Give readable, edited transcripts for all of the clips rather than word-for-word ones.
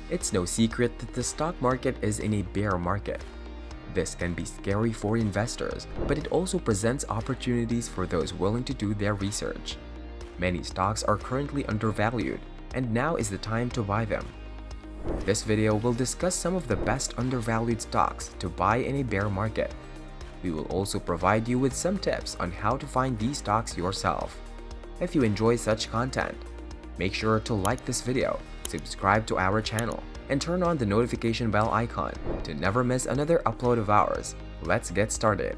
It's no secret that the stock market is in a bear market. This can be scary for investors, but it also presents opportunities for those willing to do their research. Many stocks are currently undervalued, and now is the time to buy them. This video will discuss some of the best undervalued stocks to buy in a bear market. We will also provide you with some tips on how to find these stocks yourself. If you enjoy such content, make sure to like this video, subscribe to our channel, and turn on the notification bell icon to never miss another upload of ours. Let's get started.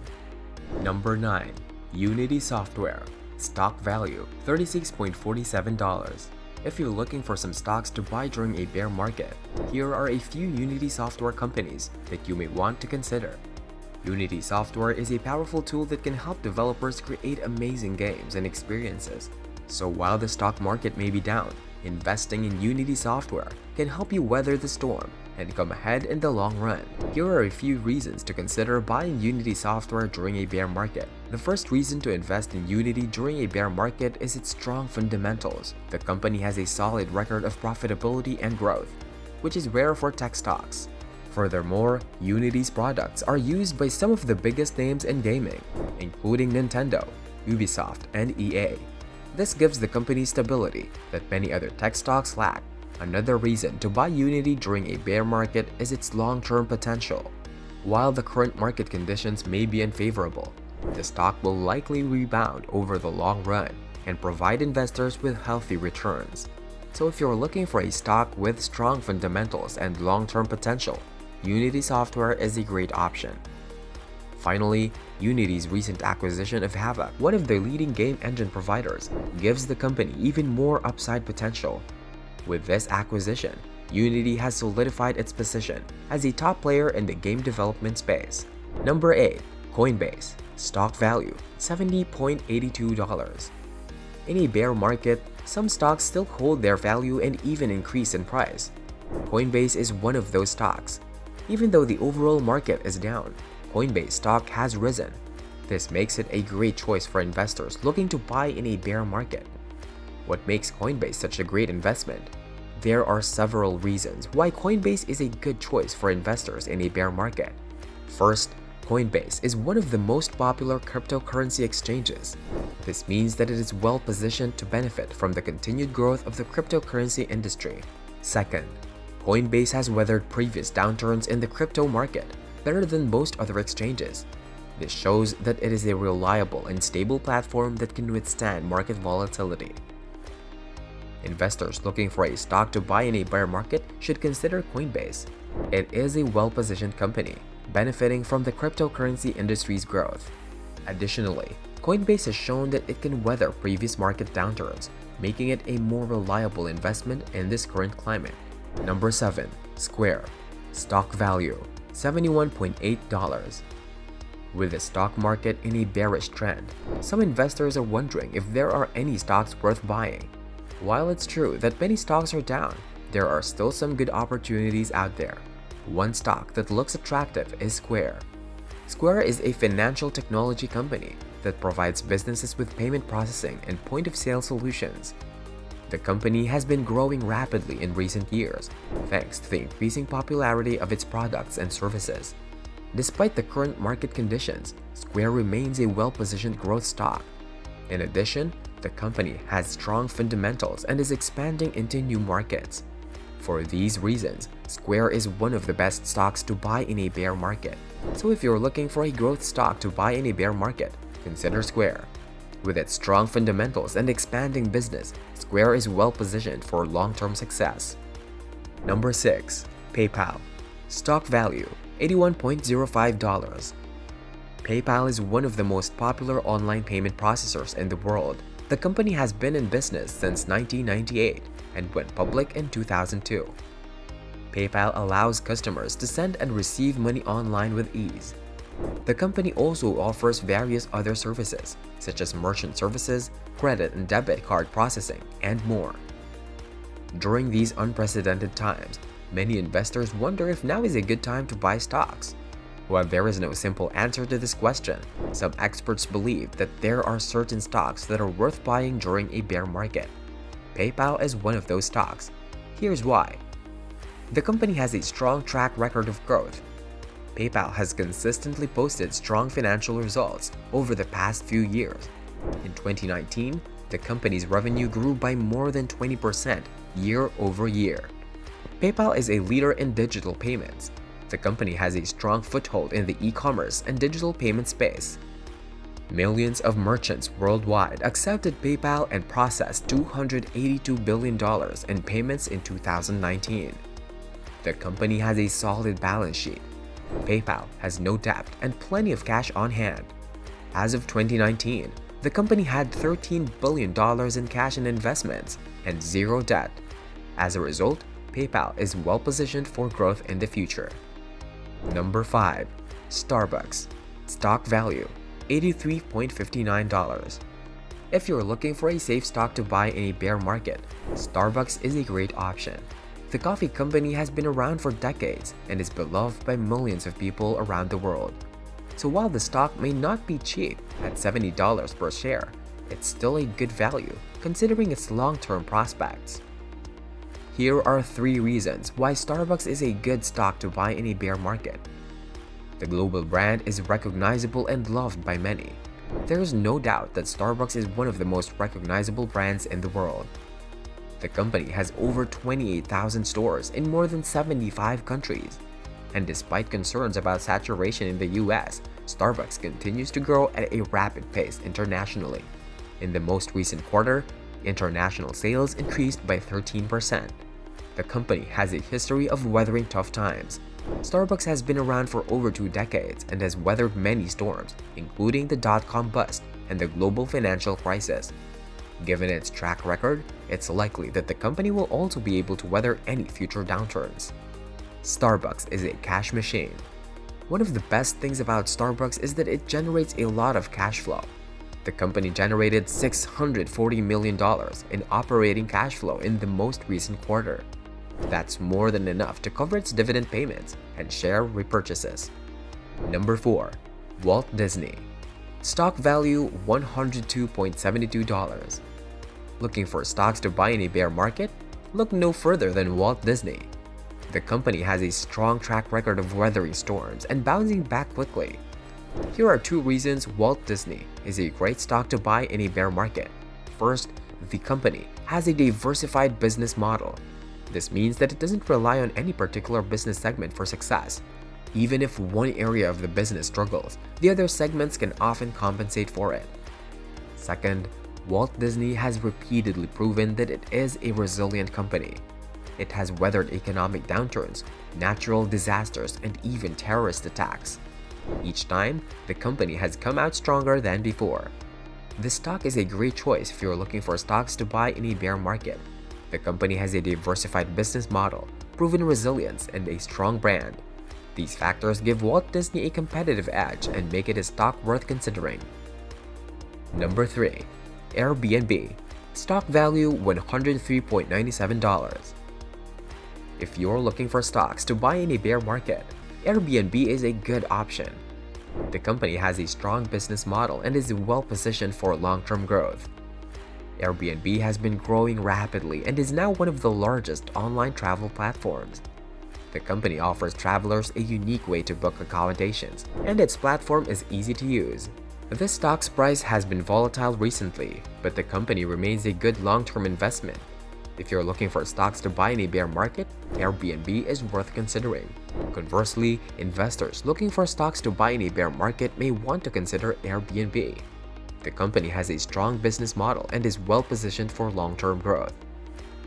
Number 9. Unity Software. Stock value $36.47. If you're looking for some stocks to buy during a bear market, here are a few Unity Software companies that you may want to consider. Unity Software is a powerful tool that can help developers create amazing games and experiences. So while the stock market may be down, investing in Unity Software can help you weather the storm and come ahead in the long run. Here are a few reasons to consider buying Unity Software during a bear market. The first reason to invest in Unity during a bear market is its strong fundamentals. The company has a solid record of profitability and growth, which is rare for tech stocks. Furthermore, Unity's products are used by some of the biggest names in gaming, including Nintendo, Ubisoft, and EA. This gives the company stability that many other tech stocks lack. Another reason to buy Unity during a bear market is its long-term potential. While the current market conditions may be unfavorable, the stock will likely rebound over the long run and provide investors with healthy returns. So if you're looking for a stock with strong fundamentals and long-term potential, Unity Software is a great option. Finally, Unity's recent acquisition of Havok, one of the leading game engine providers, gives the company even more upside potential. With this acquisition, Unity has solidified its position as a top player in the game development space. Number 8. Coinbase. Stock value $70.82. In a bear market, some stocks still hold their value and even increase in price. Coinbase is one of those stocks. Even though the overall market is down, Coinbase stock has risen. This makes it a great choice for investors looking to buy in a bear market. What makes Coinbase such a great investment? There are several reasons why Coinbase is a good choice for investors in a bear market. First, Coinbase is one of the most popular cryptocurrency exchanges. This means that it is well positioned to benefit from the continued growth of the cryptocurrency industry. Second, Coinbase has weathered previous downturns in the crypto market better than most other exchanges. This shows that it is a reliable and stable platform that can withstand market volatility. Investors looking for a stock to buy in a bear market should consider Coinbase. It is a well-positioned company, benefiting from the cryptocurrency industry's growth. Additionally, Coinbase has shown that it can weather previous market downturns, making it a more reliable investment in this current climate. Number 7. Square. Stock value $71.8. With the stock market in a bearish trend, some investors are wondering if there are any stocks worth buying. While it's true that many stocks are down, there are still some good opportunities out there. One stock that looks attractive is Square. Square is a financial technology company that provides businesses with payment processing and point-of-sale solutions. The company has been growing rapidly in recent years, thanks to the increasing popularity of its products and services. Despite the current market conditions, Square remains a well-positioned growth stock. In addition, the company has strong fundamentals and is expanding into new markets. For these reasons, Square is one of the best stocks to buy in a bear market. So if you're looking for a growth stock to buy in a bear market, consider Square. With its strong fundamentals and expanding business, Square is well positioned for long-term success. Number 6. PayPal. Stock value $81.05. PayPal is one of the most popular online payment processors in the world. The company has been in business since 1998 and went public in 2002. PayPal allows customers to send and receive money online with ease. The company also offers various other services, such as merchant services, credit and debit card processing, and more. During these unprecedented times, many investors wonder if now is a good time to buy stocks. While there is no simple answer to this question, some experts believe that there are certain stocks that are worth buying during a bear market. PayPal is one of those stocks. Here's why. The company has a strong track record of growth. PayPal has consistently posted strong financial results over the past few years. In 2019, the company's revenue grew by more than 20% year over year. PayPal is a leader in digital payments. The company has a strong foothold in the e-commerce and digital payment space. Millions of merchants worldwide accepted PayPal and processed $282 billion in payments in 2019. The company has a solid balance sheet. PayPal has no debt and plenty of cash on hand. As of 2019, the company had $13 billion in cash and investments and zero debt. As a result, PayPal is well positioned for growth in the future. Number 5. Starbucks. Stock value $83.59. If you're looking for a safe stock to buy in a bear market, Starbucks is a great option. The coffee company has been around for decades and is beloved by millions of people around the world. So while the stock may not be cheap at $70 per share, it's still a good value considering its long-term prospects. Here are 3 reasons why Starbucks is a good stock to buy in a bear market. The global brand is recognizable and loved by many. There is no doubt that Starbucks is one of the most recognizable brands in the world. The company has over 28,000 stores in more than 75 countries. And despite concerns about saturation in the US, Starbucks continues to grow at a rapid pace internationally. In the most recent quarter, international sales increased by 13%. The company has a history of weathering tough times. Starbucks has been around for over 2 decades and has weathered many storms, including the dot-com bust and the global financial crisis. Given its track record, it's likely that the company will also be able to weather any future downturns. Starbucks is a cash machine. One of the best things about Starbucks is that it generates a lot of cash flow. The company generated $640 million in operating cash flow in the most recent quarter. That's more than enough to cover its dividend payments and share repurchases. Number 4. Walt Disney. Stock value $102.72. Looking for stocks to buy in a bear market? Look no further than Walt Disney. The company has a strong track record of weathering storms and bouncing back quickly. Here are 2 reasons Walt Disney is a great stock to buy in a bear market. First, the company has a diversified business model. This means that it doesn't rely on any particular business segment for success. Even if one area of the business struggles, the other segments can often compensate for it. Second, Walt Disney has repeatedly proven that it is a resilient company. It has weathered economic downturns, natural disasters, and even terrorist attacks. Each time, the company has come out stronger than before. This stock is a great choice if you're looking for stocks to buy in a bear market. The company has a diversified business model, proven resilience, and a strong brand. These factors give Walt Disney a competitive edge and make it a stock worth considering. Number 3. Airbnb. Stock value $103.97. If you're looking for stocks to buy in a bear market, Airbnb is a good option. The company has a strong business model and is well positioned for long-term growth. Airbnb has been growing rapidly and is now one of the largest online travel platforms. The company offers travelers a unique way to book accommodations, and its platform is easy to use. This stock's price has been volatile recently, but the company remains a good long-term investment. If you're looking for stocks to buy in a bear market, Airbnb is worth considering. Conversely, investors looking for stocks to buy in a bear market may want to consider Airbnb. The company has a strong business model and is well positioned for long-term growth.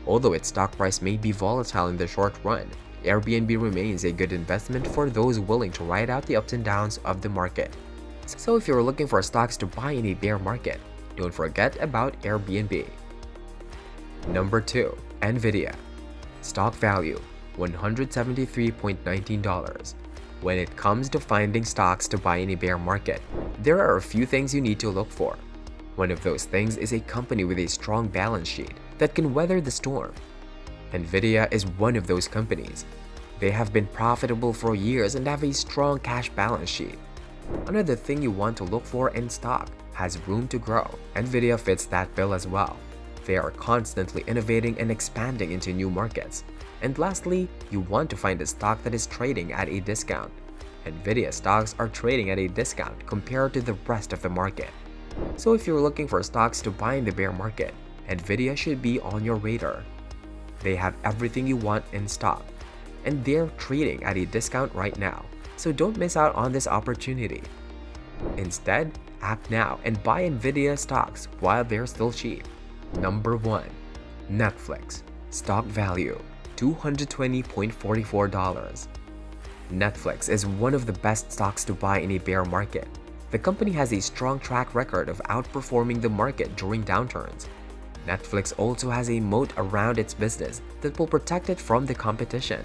Although its stock price may be volatile in the short run, Airbnb remains a good investment for those willing to ride out the ups and downs of the market. So if you're looking for stocks to buy in a bear market, don't forget about Airbnb. Number 2. Nvidia. Stock value $173.19. When it comes to finding stocks to buy in a bear market, there are a few things you need to look for. One of those things is a company with a strong balance sheet that can weather the storm. Nvidia is one of those companies. They have been profitable for years and have a strong cash balance sheet. Another thing you want to look for in stock has room to grow. Nvidia fits that bill as well. They are constantly innovating and expanding into new markets. And lastly, you want to find a stock that is trading at a discount. Nvidia stocks are trading at a discount compared to the rest of the market. So if you're looking for stocks to buy in the bear market, Nvidia should be on your radar. They have everything you want in stock, and they're trading at a discount right now, so don't miss out on this opportunity. Instead, act now and buy Nvidia stocks while they're still cheap. Number 1. Netflix. Stock value $220.44. Netflix is one of the best stocks to buy in a bear market. The company has a strong track record of outperforming the market during downturns. Netflix also has a moat around its business that will protect it from the competition.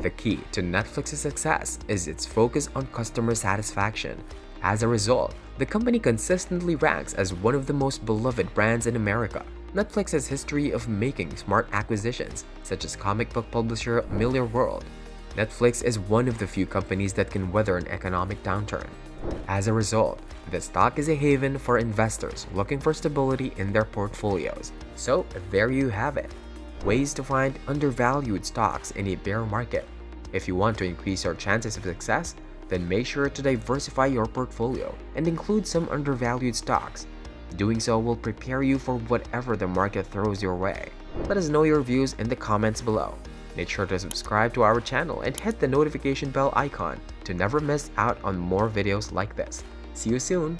The key to Netflix's success is its focus on customer satisfaction. As a result, the company consistently ranks as one of the most beloved brands in America. Netflix's history of making smart acquisitions, such as comic book publisher Millar World. Netflix is one of the few companies that can weather an economic downturn. As a result, the stock is a haven for investors looking for stability in their portfolios. So there you have it. Ways to find undervalued stocks in a bear market. If you want to increase your chances of success, then make sure to diversify your portfolio and include some undervalued stocks. Doing so will prepare you for whatever the market throws your way. Let us know your views in the comments below. Make sure to subscribe to our channel and hit the notification bell icon to never miss out on more videos like this. See you soon!